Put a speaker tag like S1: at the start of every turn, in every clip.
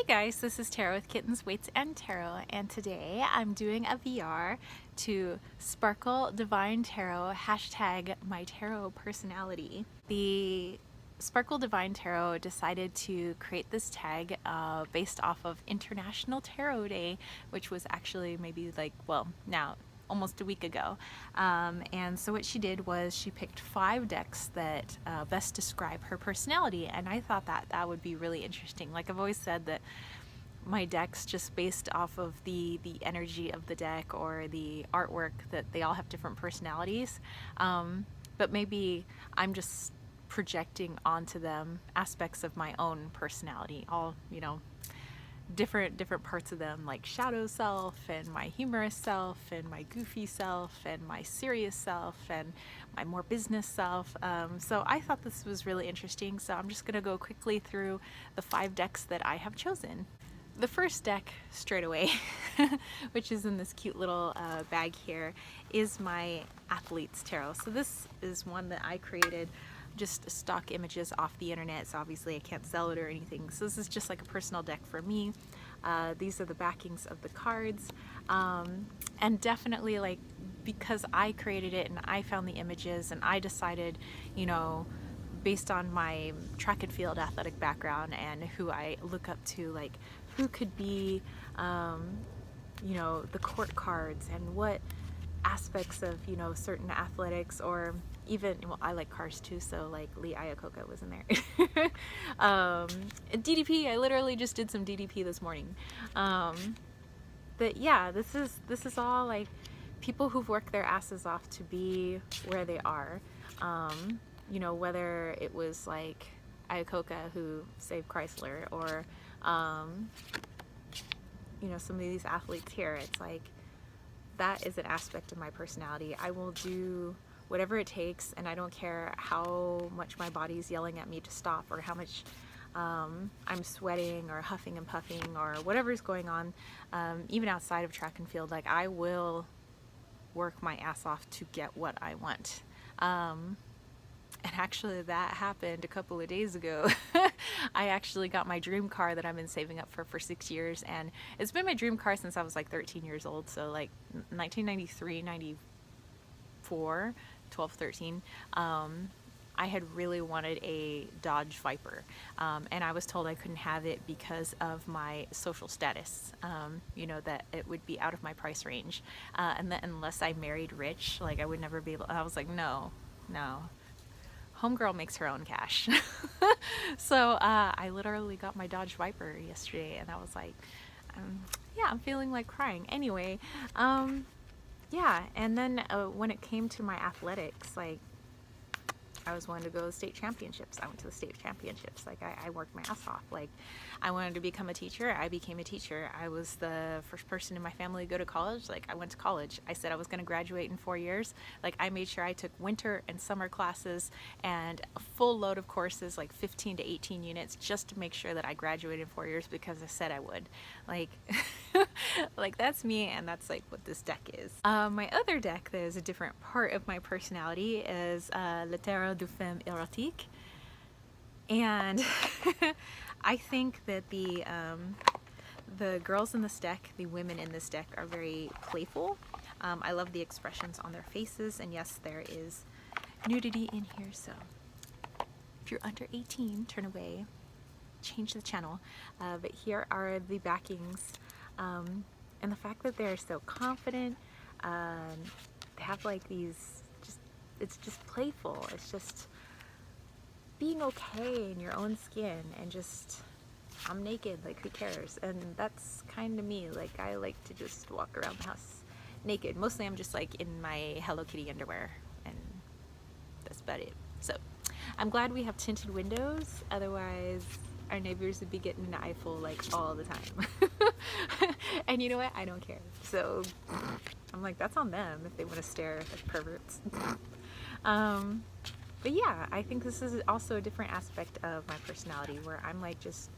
S1: guys, this is Tarot with Kittens, Weights, and Tarot, and today I'm doing a VR to Sparkle Divine Tarot, hashtag my tarot personality. The Sparkle Divine Tarot decided to create this tag based off of International Tarot Day, which was actually maybe now almost a week ago. And so what she did was she picked 5 decks that best describe her personality, and I thought that would be really interesting. Like I've always said that my decks, just based off of the energy of the deck or the artwork, that they all have different personalities, but maybe I'm just projecting onto them aspects of my own personality, all different parts of them, like shadow self and my humorous self and my goofy self and my serious self and my more business self. So I thought this was really interesting, so I'm just gonna go quickly through the 5 decks that I have chosen. The first deck straight away, which is in this cute little bag here, is my Athlete's Tarot. So this is one that I created, just stock images off the internet, so obviously I can't sell it or anything. So this is just like a personal deck for me. These are the backings of the cards, and definitely, like, because I created it and I found the images and I decided, based on my track and field athletic background and who I look up to, like who could be the court cards and what aspects of certain athletics, or even, well, I like cars too, so like Lee Iacocca was in there. DDP, I literally just did some DDP this morning. But yeah, this is all like people who've worked their asses off to be where they are. Whether it was like Iacocca who saved Chrysler, or some of these athletes here. It's like, that is an aspect of my personality. I will do whatever it takes, and I don't care how much my body's yelling at me to stop, or how much I'm sweating or huffing and puffing or whatever's going on, even outside of track and field. Like, I will work my ass off to get what I want. And actually that happened a couple of days ago. I actually got my dream car that I've been saving up for 6 years, and it's been my dream car since I was like 13 years old, so like 1993, 94, 12, 13. I had really wanted a Dodge Viper, and I was told I couldn't have it because of my social status, that it would be out of my price range, and that unless I married rich, like I would never be able. I was like, no. Homegirl makes her own cash. So I literally got my Dodge Viper yesterday, and I was like, yeah, I'm feeling like crying. Anyway, yeah, and then when it came to my athletics, like, I was wanting to go to the state championships. I went to the state championships. Like, I worked my ass off. Like, I wanted to become a teacher. I became a teacher. I was the first person in my family to go to college. Like, I went to college. I said I was going to graduate in 4 years. Like, I made sure I took winter and summer classes and a full load of courses, like 15 to 18 units, just to make sure that I graduated in 4 years, because I said I would. Like, like, that's me, and that's like what this deck is. My other deck that is a different part of my personality is Le Tarot du Femme Erotique, and I think that the girls in this deck, the women in this deck, are very playful. I love the expressions on their faces, and yes, there is nudity in here, so if you're under 18, turn away, change the channel. But here are the backings, and the fact that they're so confident, they have like these, it's just playful. It's just being okay in your own skin, and just, I'm naked, like, who cares? And that's kind of me. Like, I like to just walk around the house naked. Mostly I'm just like in my Hello Kitty underwear, and that's about it. So I'm glad we have tinted windows, otherwise our neighbors would be getting an eyeful like all the time. And you know what? I don't care. So I'm like, that's on them if they want to stare like perverts. But yeah, I think this is also a different aspect of my personality, where I'm like, just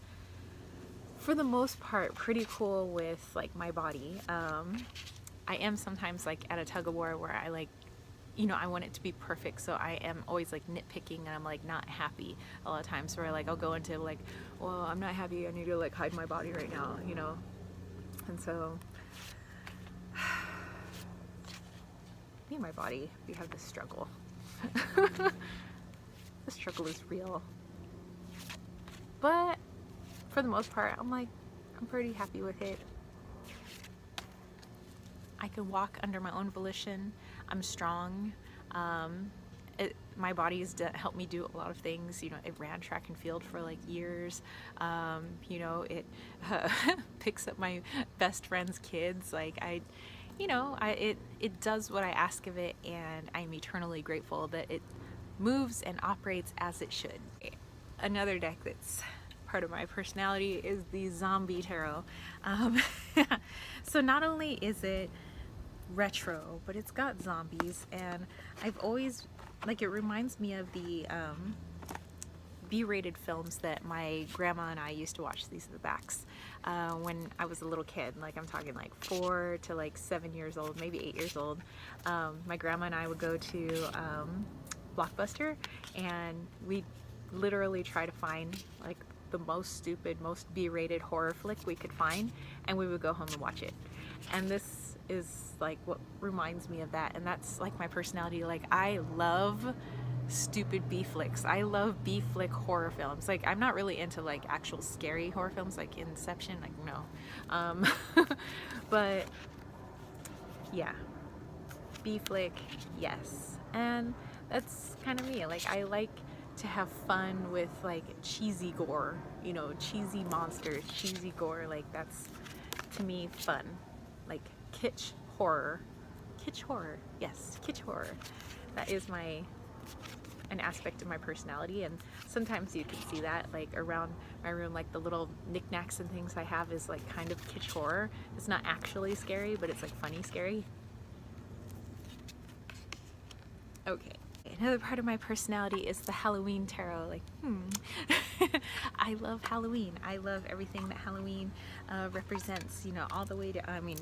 S1: for the most part pretty cool with like my body. I am sometimes like at a tug of war where I like you know, I want it to be perfect, so I am always like nitpicking, and I'm like not happy a lot of times, where like I'll go into like, well, I'm not happy, I need to like hide my body right now, you know. And so me and my body, we have this struggle. The struggle is real, but for the most part, I'm like, I'm pretty happy with it. I can walk under my own volition. I'm strong. My body's helped me do a lot of things. You know, it ran track and field for like years. You know, it picks up my best friend's kids. Like it does what I ask of it, and I'm eternally grateful that it moves and operates as it should. Another deck that's part of my personality is the Zombie Tarot. So not only is it retro, but it's got zombies, and I've always, like, it reminds me of the B-rated films that my grandma and I used to watch. These are the backs when I was a little kid, like I'm talking like 4 to like 7 years old, maybe 8 years old. My grandma and I would go to Blockbuster, and we'd literally try to find like the most stupid, most B-rated horror flick we could find, and we would go home and watch it. And this is like what reminds me of that, and that's like my personality. Like, I love stupid B flicks. I love B flick horror films. Like, I'm not really into like actual scary horror films like Inception, like no. But yeah, B flick, yes. And that's kind of me. Like, I like to have fun with like cheesy gore, you know, cheesy monsters, cheesy gore. Like, that's to me fun. Like kitsch horror. Kitsch horror, yes, kitsch horror. That is an aspect of my personality, and sometimes you can see that like around my room, like the little knickknacks and things I have is like kind of kitsch horror. It's not actually scary, but it's like funny scary. Okay. Another part of my personality is the Halloween tarot. Like, I love Halloween. I love everything that Halloween represents, you know, all the way to, I mean,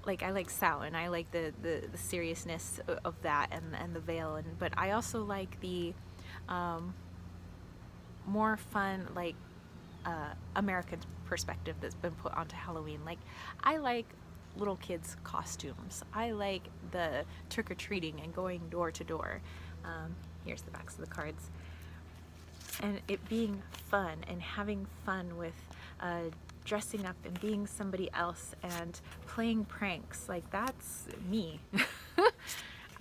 S1: like, I like Samhain, I like the seriousness of that, and the veil, but I also like the more fun, like, American perspective that's been put onto Halloween. Like, I like little kids' costumes. I like the trick-or-treating and going door to door. Here's the backs of the cards. And it being fun and having fun with dressing up and being somebody else and playing pranks. Like, that's me.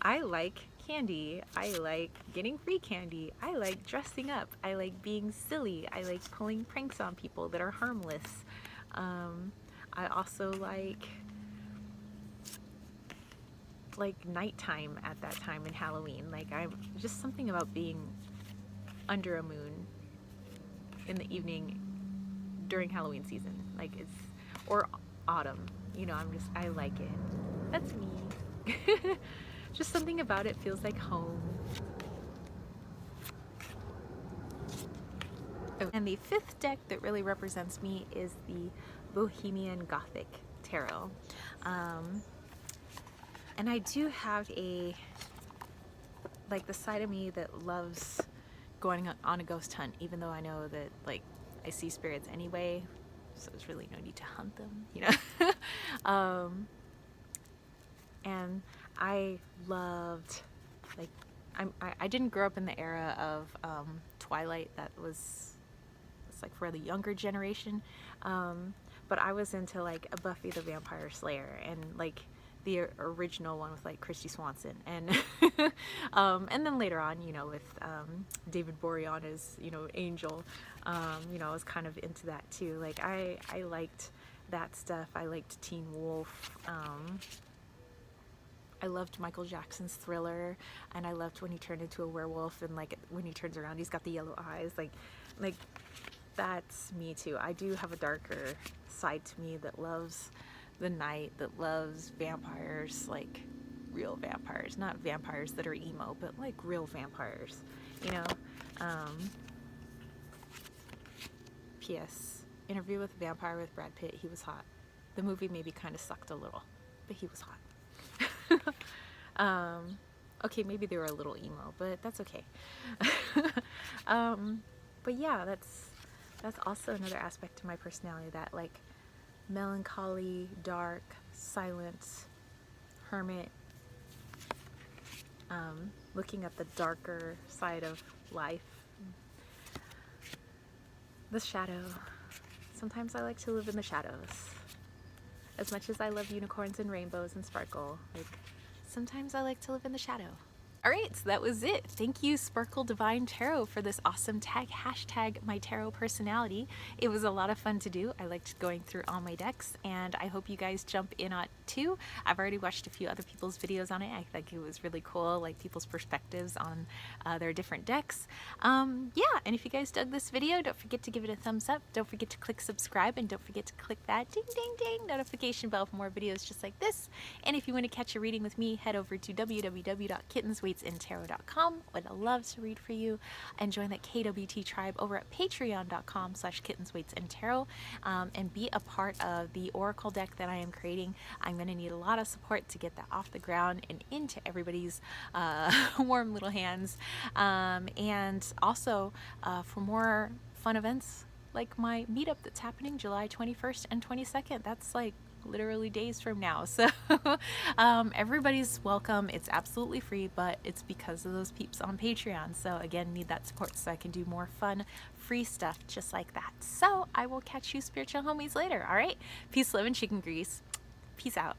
S1: I like candy. I like getting free candy. I like dressing up. I like being silly. I like pulling pranks on people that are harmless. I also like nighttime at that time in Halloween. Like, I'm just something about being under a moon in the evening during Halloween season. Like, it's, or autumn, you know, I like it. That's me. Just something about it feels like home. Oh, and the fifth deck that really represents me is the Bohemian Gothic tarot. And I do have like the side of me that loves going on a ghost hunt, even though I know that, like, I see spirits anyway, so there's really no need to hunt them, you know. And I loved, like, I didn't grow up in the era of Twilight. It's like for the younger generation, but I was into like a Buffy the Vampire Slayer, and like the original one with like Christy Swanson, and and then later on, you know, with David Boreanaz as, you know, Angel, you know, I was kind of into that too. Like, I liked that stuff. I liked Teen Wolf. I loved Michael Jackson's Thriller, and I loved when he turned into a werewolf, and like when he turns around, he's got the yellow eyes. Like that's me too. I do have a darker side to me that loves the night, that loves vampires, like real vampires, not vampires that are emo, but like real vampires, you know. P.S. Interview with a Vampire with Brad Pitt. He was hot. The movie maybe kind of sucked a little, but he was hot. Okay, maybe they were a little emo, but that's okay. But yeah, that's also another aspect to my personality, that like melancholy, dark, silent, hermit, looking at the darker side of life. The shadow. Sometimes I like to live in the shadows. As much as I love unicorns and rainbows and sparkle, like sometimes I like to live in the shadow. Alright, so that was it. Thank you, Sparkle Divine Tarot, for this awesome tag, hashtag my tarot personality. It was a lot of fun to do. I liked going through all my decks, and I hope you guys jump in on it too. I've already watched a few other people's videos on it. I think it was really cool, like people's perspectives on their different decks. Yeah, and if you guys dug this video, don't forget to give it a thumbs up. Don't forget to click subscribe, and don't forget to click that ding ding ding notification bell for more videos just like this. And if you want to catch a reading with me, head over to www.kittenswaitsandtarot.com. Would love to read for you, and join that KWT tribe over at patreon.com/kittenswaitsandtarot, and be a part of the oracle deck that I am creating. I'm going to need a lot of support to get that off the ground and into everybody's warm little hands. And also for more fun events like my meetup that's happening July 21st and 22nd. That's like literally days from now. So everybody's welcome. It's absolutely free, but it's because of those peeps on Patreon. So again, need that support so I can do more fun, free stuff just like that. So I will catch you spiritual homies later. All right. Peace, love, and chicken grease. Peace out.